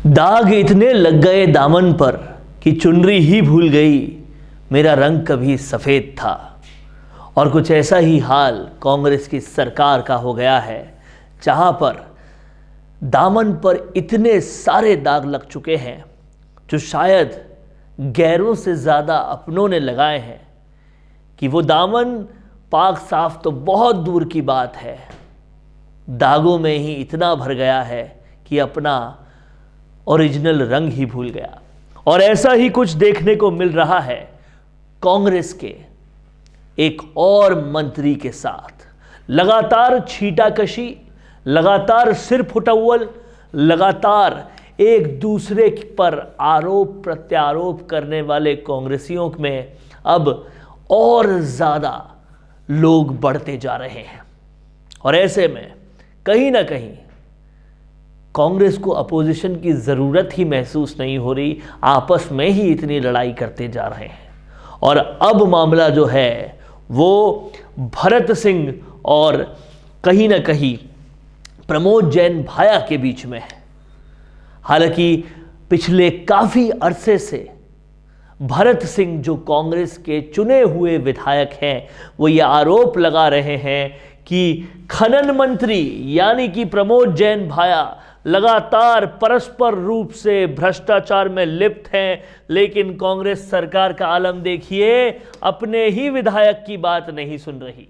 दाग इतने लग गए दामन पर कि चुनरी ही भूल गई, मेरा रंग कभी सफ़ेद था। और कुछ ऐसा ही हाल कांग्रेस की सरकार का हो गया है, जहां पर दामन पर इतने सारे दाग लग चुके हैं जो शायद गैरों से ज़्यादा अपनों ने लगाए हैं कि वो दामन पाक साफ तो बहुत दूर की बात है, दागों में ही इतना भर गया है कि अपना ओरिजिनल रंग ही भूल गया। और ऐसा ही कुछ देखने को मिल रहा है कांग्रेस के एक और मंत्री के साथ। लगातार छींटाकशी, लगातार सिर फुटौल, लगातार एक दूसरे पर आरोप प्रत्यारोप करने वाले कांग्रेसियों में अब और ज़्यादा लोग बढ़ते जा रहे हैं। और ऐसे में कहीं ना कहीं कांग्रेस को अपोजिशन की ज़रूरत ही महसूस नहीं हो रही, आपस में ही इतनी लड़ाई करते जा रहे हैं। और अब मामला जो है वो भरत सिंह और कहीं ना कहीं प्रमोद जैन भाया के बीच में है। हालांकि पिछले काफ़ी अरसे से भरत सिंह जो कांग्रेस के चुने हुए विधायक हैं, वो ये आरोप लगा रहे हैं कि खनन मंत्री यानी कि प्रमोद जैन भाया लगातार परस्पर रूप से भ्रष्टाचार में लिप्त हैं। लेकिन कांग्रेस सरकार का आलम देखिए, अपने ही विधायक की बात नहीं सुन रही।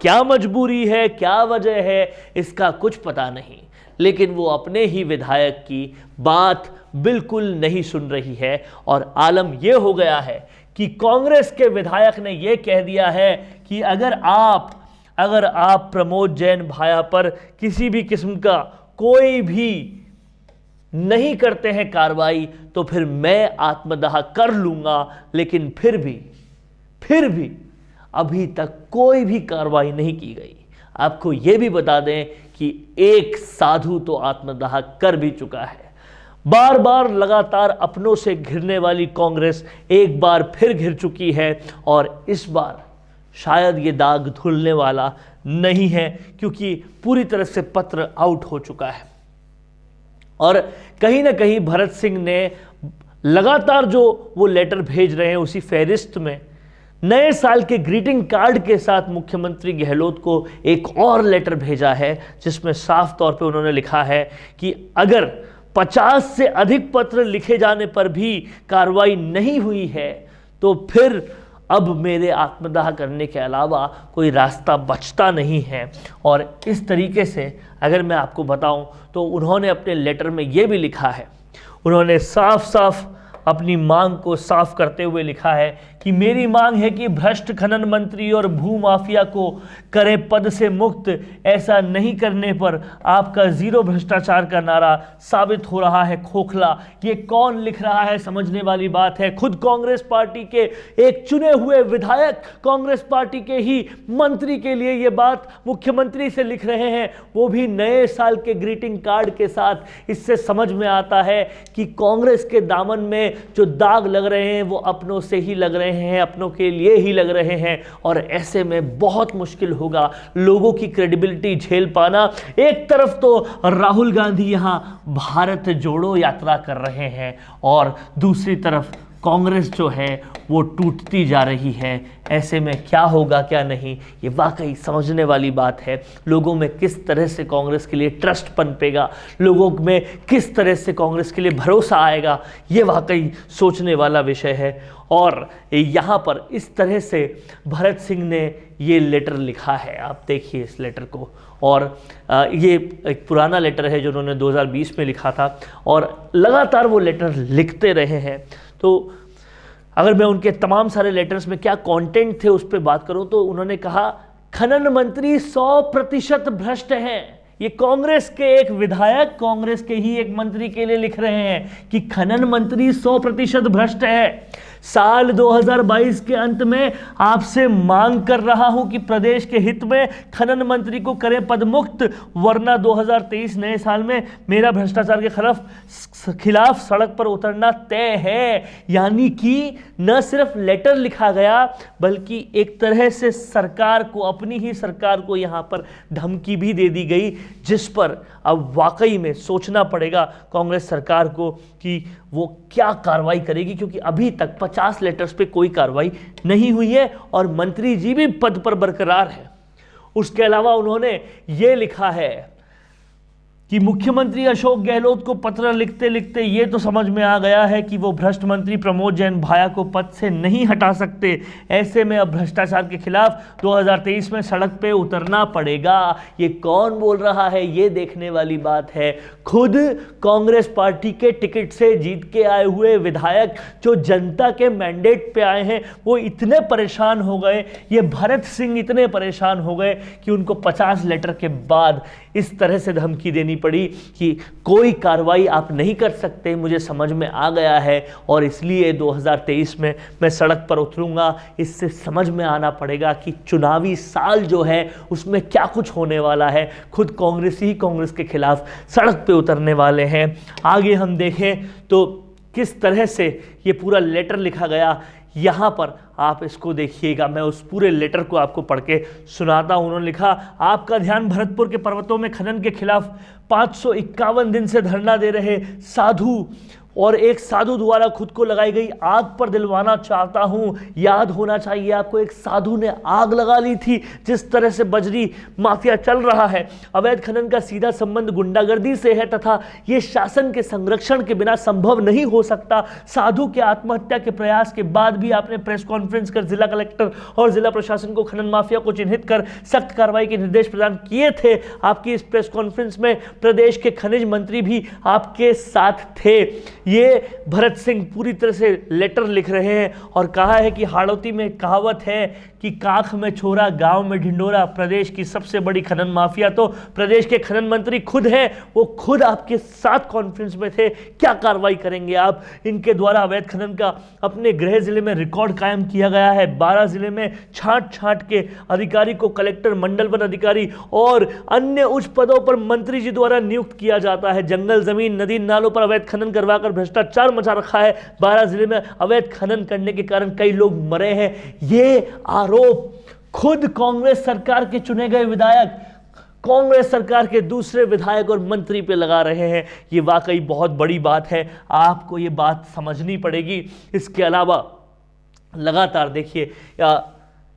क्या मजबूरी है, क्या वजह है, इसका कुछ पता नहीं, लेकिन वो अपने ही विधायक की बात बिल्कुल नहीं सुन रही है। और आलम यह हो गया है कि कांग्रेस के विधायक ने यह कह दिया है कि अगर आप प्रमोद जैन भाया पर किसी भी किस्म का कोई भी नहीं करते हैं कार्रवाई, तो फिर मैं आत्मदाह कर लूंगा। लेकिन फिर भी अभी तक कोई भी कार्रवाई नहीं की गई। आपको यह भी बता दें कि एक साधु तो आत्मदाह कर भी चुका है। बार बार लगातार अपनों से घिरने वाली कांग्रेस एक बार फिर घिर चुकी है, और इस बार शायद ये दाग धुलने वाला नहीं है, क्योंकि पूरी तरह से पत्र आउट हो चुका है। और कहीं ना कहीं भरत सिंह ने लगातार जो वो लेटर भेज रहे हैं, उसी फहरिस्त में नए साल के ग्रीटिंग कार्ड के साथ मुख्यमंत्री गहलोत को एक और लेटर भेजा है, जिसमें साफ तौर पे उन्होंने लिखा है कि अगर 50 से अधिक पत्र लिखे जाने पर भी कार्रवाई नहीं हुई है, तो फिर अब मेरे आत्मदाह करने के अलावा कोई रास्ता बचता नहीं है। और इस तरीके से अगर मैं आपको बताऊं तो उन्होंने अपने लेटर में ये भी लिखा है, उन्होंने साफ साफ अपनी मांग को साफ करते हुए लिखा है कि मेरी मांग है कि भ्रष्ट खनन मंत्री और भू माफिया को करें पद से मुक्त। ऐसा नहीं करने पर आपका जीरो भ्रष्टाचार का नारा साबित हो रहा है खोखला। ये कौन लिख रहा है, समझने वाली बात है। खुद कांग्रेस पार्टी के एक चुने हुए विधायक कांग्रेस पार्टी के ही मंत्री के लिए ये बात मुख्यमंत्री से लिख रहे हैं, वो भी नए साल के ग्रीटिंग कार्ड के साथ। इससे समझ में आता है कि कांग्रेस के दामन में जो दाग लग रहे हैं वो अपनों से ही लग रहे हैं, अपनों के लिए ही लग रहे हैं। और ऐसे में बहुत मुश्किल होगा लोगों की क्रेडिबिलिटी झेल पाना। एक तरफ तो राहुल गांधी यहां भारत जोड़ो यात्रा कर रहे हैं, और दूसरी तरफ कांग्रेस जो है वो टूटती जा रही है। ऐसे में क्या होगा क्या नहीं, ये वाकई समझने वाली बात है। लोगों में किस तरह से कांग्रेस के लिए ट्रस्ट पनपेगा, लोगों में किस तरह से कांग्रेस के लिए भरोसा आएगा, ये वाकई सोचने वाला विषय है। और यहाँ पर इस तरह से भरत सिंह ने ये लेटर लिखा है, आप देखिए इस लेटर को। और ये एक पुराना लेटर है जो उन्होंने 2020 में लिखा था, और लगातार वो लेटर लिखते रहे हैं। तो अगर मैं उनके तमाम सारे लेटर्स में क्या कंटेंट थे उस पर बात करूं, तो उन्होंने कहा खनन मंत्री 100% भ्रष्ट हैं। ये कांग्रेस के एक विधायक कांग्रेस के ही एक मंत्री के लिए लिख रहे हैं कि खनन मंत्री 100% भ्रष्ट है। साल 2022 के अंत में आपसे मांग कर रहा हूं कि प्रदेश के हित में खनन मंत्री को करें पदमुक्त, वरना 2023 नए साल में मेरा भ्रष्टाचार के खिलाफ सड़क पर उतरना तय है। यानी कि न सिर्फ लेटर लिखा गया बल्कि एक तरह से सरकार को, अपनी ही सरकार को यहां पर धमकी भी दे दी गई, जिस पर अब वाकई में सोचना पड़ेगा कांग्रेस सरकार को कि वो क्या कार्रवाई करेगी, क्योंकि अभी तक 50 लेटर्स पे कोई कार्रवाई नहीं हुई है और मंत्री जी भी पद पर बरकरार है। उसके अलावा उन्होंने ये लिखा है कि मुख्यमंत्री अशोक गहलोत को पत्र लिखते लिखते ये तो समझ में आ गया है कि वो भ्रष्ट मंत्री प्रमोद जैन भाया को पद से नहीं हटा सकते। ऐसे में अब भ्रष्टाचार के खिलाफ 2023 में सड़क पे उतरना पड़ेगा। ये कौन बोल रहा है, ये देखने वाली बात है। खुद कांग्रेस पार्टी के टिकट से जीत के आए हुए विधायक जो जनता के मैंडेट पे आए हैं, वो इतने परेशान हो गए, ये भरत सिंह इतने परेशान हो गए कि उनको 50 लेटर के बाद इस तरह से धमकी देनी पड़ी कि कोई कार्रवाई आप नहीं कर सकते, मुझे समझ में आ गया है और इसलिए 2023 में मैं सड़क पर उतरूंगा। इससे समझ में आना पड़ेगा कि चुनावी साल जो है उसमें क्या कुछ होने वाला है। खुद कांग्रेस ही कांग्रेस के खिलाफ सड़क पे उतरने वाले हैं। आगे हम देखें तो किस तरह से ये पूरा लेटर लिखा गया, यहाँ पर आप इसको देखिएगा। मैं उस पूरे लेटर को आपको पढ़ के सुनाता हूँ। उन्होंने लिखा, आपका ध्यान भरतपुर के पर्वतों में खनन के खिलाफ 551 दिन से धरना दे रहे साधु और एक साधु द्वारा खुद को लगाई गई आग पर दिलवाना चाहता हूं। याद होना चाहिए आपको, एक साधु ने आग लगा ली थी। जिस तरह से बजरी माफिया चल रहा है, अवैध खनन का सीधा संबंध गुंडागर्दी से है तथा यह शासन के संरक्षण के बिना संभव नहीं हो सकता। साधु के आत्महत्या के प्रयास के बाद भी आपने प्रेस कॉन्फ्रेंस कर जिला कलेक्टर और जिला प्रशासन को खनन माफिया को चिन्हित कर सख्त कार्रवाई के निर्देश प्रदान किए थे। आपकी इस प्रेस कॉन्फ्रेंस में प्रदेश के खनिज मंत्री भी आपके साथ थे। ये भरत सिंह पूरी तरह से लेटर लिख रहे हैं और कहा है कि हाड़ौती में कहावत है कि काख में छोरा गांव में ढिंडोरा। प्रदेश की सबसे बड़ी खनन माफिया तो प्रदेश के खनन मंत्री खुद हैं। वो खुद आपके साथ कॉन्फ्रेंस में थे। क्या कार्रवाई करेंगे आप? इनके द्वारा अवैध खनन का अपने गृह जिले में रिकॉर्ड कायम किया गया है। 12 जिले में छांट छांट के अधिकारी को कलेक्टर, मंडल वन अधिकारी और अन्य उच्च पदों पर मंत्री जी द्वारा नियुक्त किया जाता है। जंगल, जमीन, नदी नालों पर अवैध खनन करवाकर भ्रष्टाचार मचा रखा है। 12 जिले में अवैध खनन करने के कारण कई लोग मरे हैं। ये आरोप खुद कांग्रेस सरकार के चुने गए विधायक कांग्रेस सरकार के दूसरे विधायक और मंत्री पे लगा रहे हैं। ये वाकई बहुत बड़ी बात है, आपको ये बात समझनी पड़ेगी। इसके अलावा लगातार देखिए,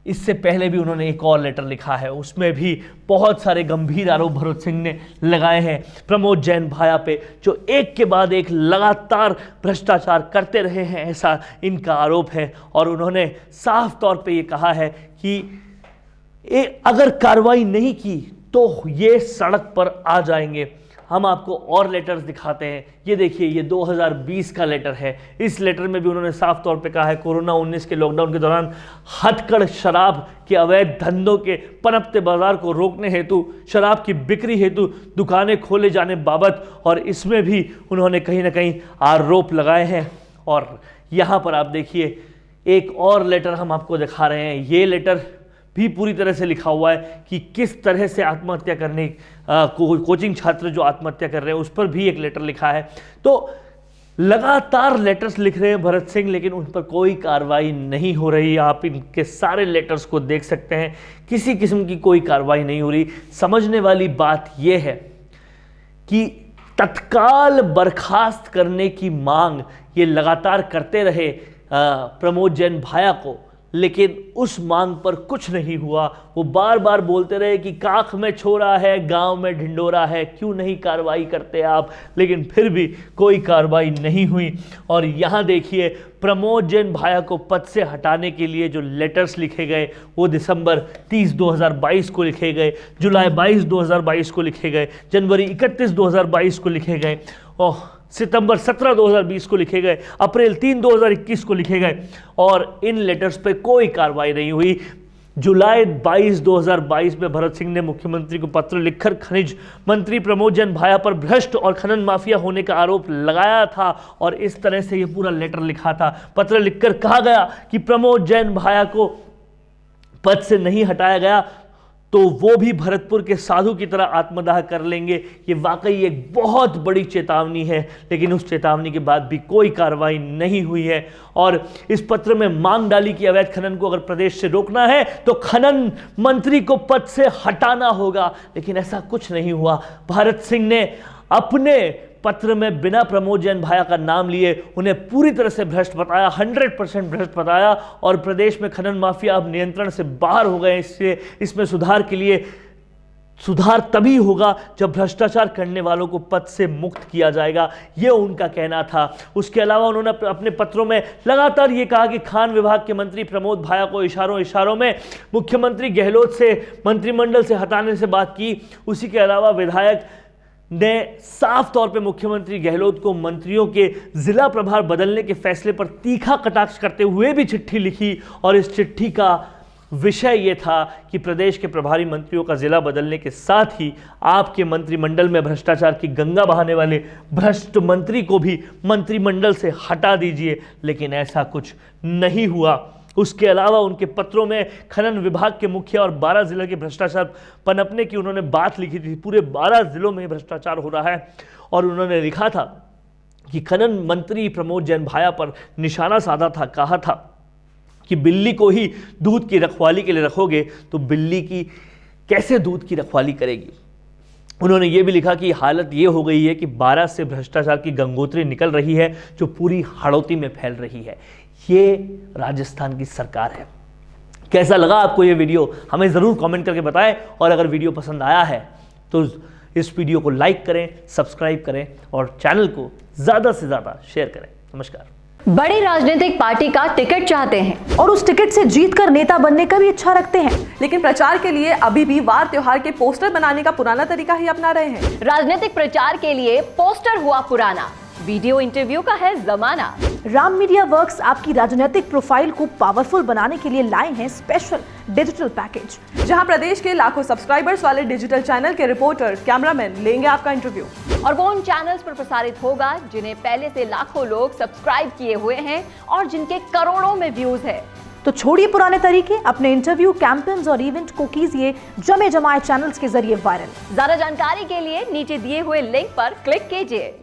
इससे पहले भी उन्होंने एक और लेटर लिखा है, उसमें भी बहुत सारे गंभीर आरोप भरत सिंह ने लगाए हैं प्रमोद जैन भाया पे, जो एक के बाद एक लगातार भ्रष्टाचार करते रहे हैं, ऐसा इनका आरोप है। और उन्होंने साफ तौर पे ये कहा है कि अगर कार्रवाई नहीं की तो ये सड़क पर आ जाएंगे। हम आपको और लेटर्स दिखाते हैं। ये देखिए, ये 2020 का लेटर है। इस लेटर में भी उन्होंने साफ तौर पे कहा है, कोरोना 19 के लॉकडाउन के दौरान हथकड़ शराब के अवैध धंधों के पनपते बाजार को रोकने हेतु, शराब की बिक्री हेतु दुकानें खोले जाने बाबत, और इसमें भी उन्होंने कहीं ना कहीं आरोप लगाए हैं। और यहाँ पर आप देखिए, एक और लेटर हम आपको दिखा रहे हैं। ये लेटर भी पूरी तरह से लिखा हुआ है कि किस तरह से आत्महत्या करने कोचिंग छात्र जो आत्महत्या कर रहे हैं उस पर भी एक लेटर लिखा है। तो लगातार लेटर्स लिख रहे हैं भरत सिंह, लेकिन उन पर कोई कार्रवाई नहीं हो रही। आप इनके सारे लेटर्स को देख सकते हैं, किसी किस्म की कोई कार्रवाई नहीं हो रही। समझने वाली बात यह है कि तत्काल बर्खास्त करने की मांग ये लगातार करते रहे प्रमोद जैन भाया को, लेकिन उस मांग पर कुछ नहीं हुआ। वो बार बार बोलते रहे कि काख में छोरा है, गांव में ढिंडोरा है, क्यों नहीं कार्रवाई करते आप, लेकिन फिर भी कोई कार्रवाई नहीं हुई। और यहाँ देखिए, प्रमोद जैन भाया को पद से हटाने के लिए जो लेटर्स लिखे गए वो दिसंबर 30 2022 को लिखे गए, जुलाई 22 2022 को लिखे गए, जनवरी 31 2022 को लिखे गए, और सितंबर 17 2020 को लिखे गए, अप्रैल 3 2021 को लिखे गए, और इन लेटर्स पे कोई कार्रवाई नहीं हुई। जुलाई 22, 2022 में भरत सिंह ने मुख्यमंत्री को पत्र लिखकर खनिज मंत्री प्रमोद जैन भाया पर भ्रष्ट और खनन माफिया होने का आरोप लगाया था और इस तरह से ये पूरा लेटर लिखा था। पत्र लिखकर कहा गया कि प्रमोद जैन भाया को पद से नहीं हटाया गया तो वो भी भरतपुर के साधु की तरह आत्मदाह कर लेंगे। ये वाकई एक बहुत बड़ी चेतावनी है, लेकिन उस चेतावनी के बाद भी कोई कार्रवाई नहीं हुई है। और इस पत्र में मांग डाली कि अवैध खनन को अगर प्रदेश से रोकना है तो खनन मंत्री को पद से हटाना होगा, लेकिन ऐसा कुछ नहीं हुआ। भरत सिंह ने अपने पत्र में बिना प्रमोद जैन भाया का नाम लिए उन्हें पूरी तरह से भ्रष्ट बताया, 100% भ्रष्ट बताया और प्रदेश में खनन माफिया अब नियंत्रण से बाहर हो गए। इसमें सुधार के लिए सुधार तभी होगा जब भ्रष्टाचार करने वालों को पद से मुक्त किया जाएगा, ये उनका कहना था। उसके अलावा उन्होंने अपने पत्रों में लगातार ये कहा कि खान विभाग के मंत्री प्रमोद भाया को इशारों में मुख्यमंत्री गहलोत से मंत्रिमंडल से हटाने से बात की। उसी के अलावा विधायक ने साफ तौर पे मुख्यमंत्री गहलोत को मंत्रियों के जिला प्रभार बदलने के फैसले पर तीखा कटाक्ष करते हुए भी चिट्ठी लिखी और इस चिट्ठी का विषय यह था कि प्रदेश के प्रभारी मंत्रियों का जिला बदलने के साथ ही आपके मंत्रिमंडल में भ्रष्टाचार की गंगा बहाने वाले भ्रष्ट मंत्री को भी मंत्रिमंडल से हटा दीजिए, लेकिन ऐसा कुछ नहीं हुआ। उसके अलावा उनके पत्रों में खनन विभाग के मुखिया और 12 जिलों के भ्रष्टाचार पनपने की उन्होंने बात लिखी थी। पूरे 12 जिलों में भ्रष्टाचार हो रहा है और उन्होंने लिखा था कि खनन मंत्री प्रमोद जैन भाया पर निशाना साधा था, कहा था कि बिल्ली को ही दूध की रखवाली के लिए रखोगे तो बिल्ली की कैसे दूध की रखवाली करेगी। उन्होंने ये भी लिखा कि हालत ये हो गई है कि 12 से भ्रष्टाचार की गंगोत्री निकल रही है जो पूरी हाड़ौती में फैल रही है। ये राजस्थान की सरकार है। कैसा लगा आपको ये वीडियो, हमें ज़रूर कमेंट करके बताएं और अगर वीडियो पसंद आया है तो इस वीडियो को लाइक करें, सब्सक्राइब करें और चैनल को ज़्यादा से ज़्यादा शेयर करें। नमस्कार। बड़ी राजनीतिक पार्टी का टिकट चाहते हैं और उस टिकट से जीतकर नेता बनने का भी इच्छा रखते हैं, लेकिन प्रचार के लिए अभी भी वार त्योहार के पोस्टर बनाने का पुराना तरीका ही अपना रहे हैं। राजनीतिक प्रचार के लिए पोस्टर हुआ पुराना, वीडियो इंटरव्यू का है जमाना। राम मीडिया वर्क्स आपकी राजनीतिक प्रोफाइल को पावरफुल बनाने के लिए लाए हैं स्पेशल डिजिटल पैकेज, जहां प्रदेश के लाखों सब्सक्राइबर्स वाले डिजिटल चैनल के रिपोर्टर, कैमरामैन लेंगे आपका इंटरव्यू और वो उन चैनल्स पर प्रसारित होगा जिन्हें पहले से लाखों लोग सब्सक्राइब किए हुए हैं और जिनके करोड़ों में व्यूज है। तो छोड़िए पुराने तरीके, अपने इंटरव्यू, कैंपेन्स और इवेंट को कीजिए जमे जमाए चैनल्स के जरिए वायरल। ज्यादा जानकारी के लिए नीचे दिए हुए लिंक पर क्लिक कीजिए।